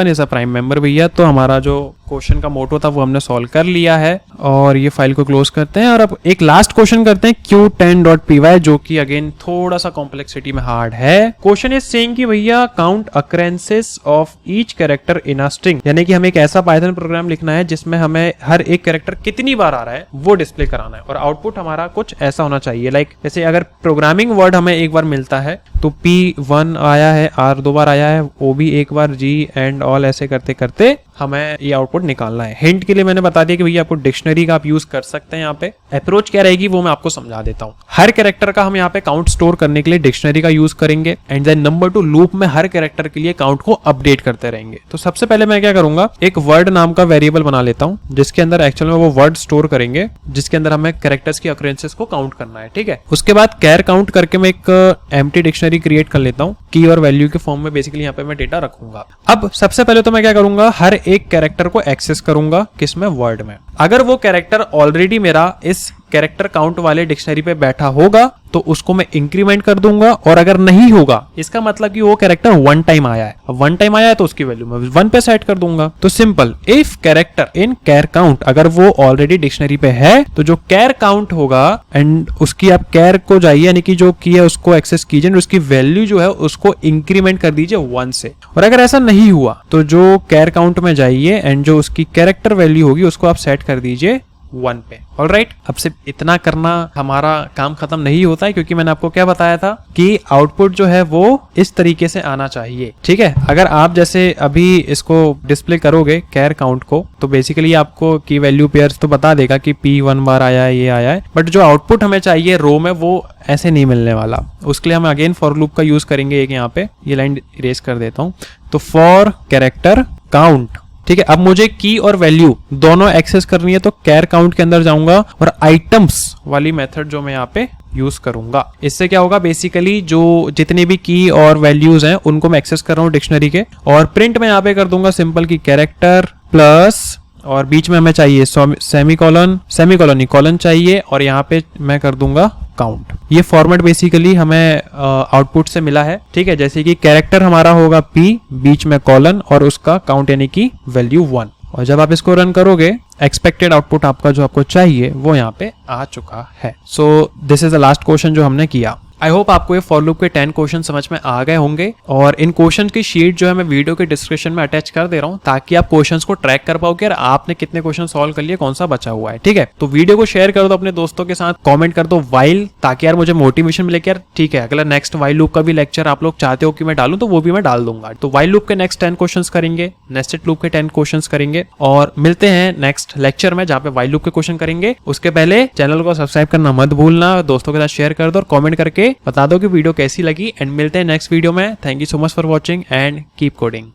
is a prime member भैया। तो हमारा जो क्वेश्चन का मोटो था वो हमने सॉल्व कर लिया है और ये फाइल को क्लोज करते हैं। और अब एक लास्ट क्वेश्चन करते हैं Q10.py, जो कि अगेन थोड़ा सा कॉम्प्लेक्सिटी में हार्ड है। क्वेश्चन इज सेइंग कि भैया count occurrences of each character in a string, यानी कि हमें एक ऐसा पाइथन प्रोग्राम लिखना है जिसमें हमें हर एक कैरेक्टर कितनी बार आ रहा है वो डिस्प्ले कराना है, और आउटपुट हमारा कुछ ऐसा होना चाहिए। लाइक जैसे अगर प्रोग्रामिंग वर्ड हमें एक बार मिलता है तो P1 आया है, R 2 बार आया है, OB 1 bar, G and all, ऐसे करते करते हमें ये आउटपुट निकालना है। हिंट के लिए मैंने बता दिया कि भैया आपको डिक्शनरी का आप यूज कर सकते हैं। यहाँ पे अप्रोच क्या रहेगी वो मैं आपको समझा देता हूँ। हर कैरेक्टर का हम यहाँ पे काउंट स्टोर करने के लिए डिक्शनरी का यूज करेंगे एंड देन नंबर 2 लूप में हर कैरेक्टर के लिए काउंट को अपडेट करते रहेंगे। तो सबसे पहले मैं क्या करूंगा, एक वर्ड नाम का वेरिएबल बना लेता हूँ जिसके अंदर एक्चुअल में वो वर्ड स्टोर करेंगे जिसके अंदर हमें कैरेक्टर्स की अकरेंसेस को काउंट करना है। ठीक है, उसके बाद कैर काउंट करके मैं एक एम्प्टी डिक्शनरी क्रिएट कर लेता हूँ, की और वैल्यू के फॉर्म में बेसिकली यहाँ पे मैं डेटा रखूंगा। अब सबसे पहले तो मैं क्या करूंगा, हर एक कैरेक्टर को एक्सेस करूंगा, किसमें, वर्ड में। अगर वो कैरेक्टर ऑलरेडी मेरा इस कैरेक्टर काउंट वाले डिक्शनरी पे बैठा होगा तो उसको मैं इंक्रीमेंट कर दूंगा, और अगर नहीं होगा इसका मतलब कि वो कैरेक्टर वन टाइम आया है। अब वन टाइम आया है तो उसकी वैल्यू मैं 1 पे सेट कर दूंगा। तो simple, if character in char count, अगर वो ऑलरेडी डिक्शनरी पे है तो जो कैर काउंट होगा एंड उसकी आप कैर को जाइए, यानी कि जो की है उसको एक्सेस कीजिए, उसकी वैल्यू जो है उसको इंक्रीमेंट कर दीजिए 1 से। और अगर ऐसा नहीं हुआ तो जो कैर काउंट में जाइए एंड जो उसकी कैरेक्टर वैल्यू होगी उसको आप सेट कर दीजिए 1 पे। ऑलराइट, अब सिर्फ इतना करना हमारा काम खत्म नहीं होता है, क्योंकि मैंने आपको क्या बताया था कि आउटपुट जो है वो इस तरीके से आना चाहिए। ठीक है, अगर आप जैसे अभी इसको डिस्प्ले करोगे कैर काउंट को, तो बेसिकली आपको की वैल्यू पेयर्स तो बता देगा कि P 1 बार आया है, ये आया है, बट जो आउटपुट हमें चाहिए रो में वो ऐसे नहीं मिलने वाला। उसके लिए हम अगेन फॉर लूप का यूज करेंगे। एक यहाँ पे ये लाइन इरेज कर देता हूं। तो फॉर कैरेक्टर काउंट, ठीक है, अब मुझे की और वैल्यू दोनों एक्सेस करनी है, तो कैर काउंट के अंदर जाऊंगा और आइटम्स वाली मेथड जो मैं यहाँ पे यूज करूंगा। इससे क्या होगा, बेसिकली जो जितने भी की और वैल्यूज हैं उनको मैं एक्सेस कर रहा हूँ डिक्शनरी के, और प्रिंट में यहाँ पे कर दूंगा सिंपल की कैरेक्टर प्लस, और बीच में हमें चाहिए सेमीकोलन, सेमीकोलन नहीं कॉलन चाहिए, और यहाँ पे मैं कर दूंगा काउंट। ये फॉर्मेट बेसिकली हमें आउटपुट से मिला है। ठीक है, जैसे कि कैरेक्टर हमारा होगा P, बीच में कॉलन और उसका काउंट यानी कि वैल्यू 1, और जब आप इसको रन करोगे एक्सपेक्टेड आउटपुट आपका जो आपको चाहिए वो यहाँ पे आ चुका है। So this is the last question जो हमने किया। आई होप आपको ये फॉर लूप के 10 क्वेश्चन समझ में आ गए होंगे, और इन क्वेश्चन की शीट जो है मैं वीडियो के डिस्क्रिप्शन में अटैच कर दे रहा हूँ, ताकि आप क्वेश्चंस को ट्रैक कर पाओ कि यार आपने कितने क्वेश्चन सॉल्व कर लिए, कौन सा बचा हुआ है। ठीक है, तो वीडियो को शेयर कर दो अपने दोस्तों के साथ, कमेंट कर दो वाइल, ताकि यार मुझे मोटिवेशन मिले कि यार ठीक है अगला नेक्स्ट वाइल लूप का भी लेक्चर आप लोग चाहते हो कि मैं डालूं तो वो भी मैं डाल दूंगा। तो वाइल लूप के नेक्स्ट 10 क्वेश्चन करेंगे, नेस्टेड लूप के 10 क्वेश्चन करेंगे, और मिलते हैं नेक्स्ट लेक्चर में जहाँ पे वाइल लूप के क्वेश्चन करेंगे। उसके पहले चैनल को सब्सक्राइब करना मत भूलना, दोस्तों के साथ शेयर कर दो और कॉमेंट करके बता दो कि वीडियो कैसी लगी, एंड मिलते हैं नेक्स्ट वीडियो में। Thank you so much for watching and keep coding.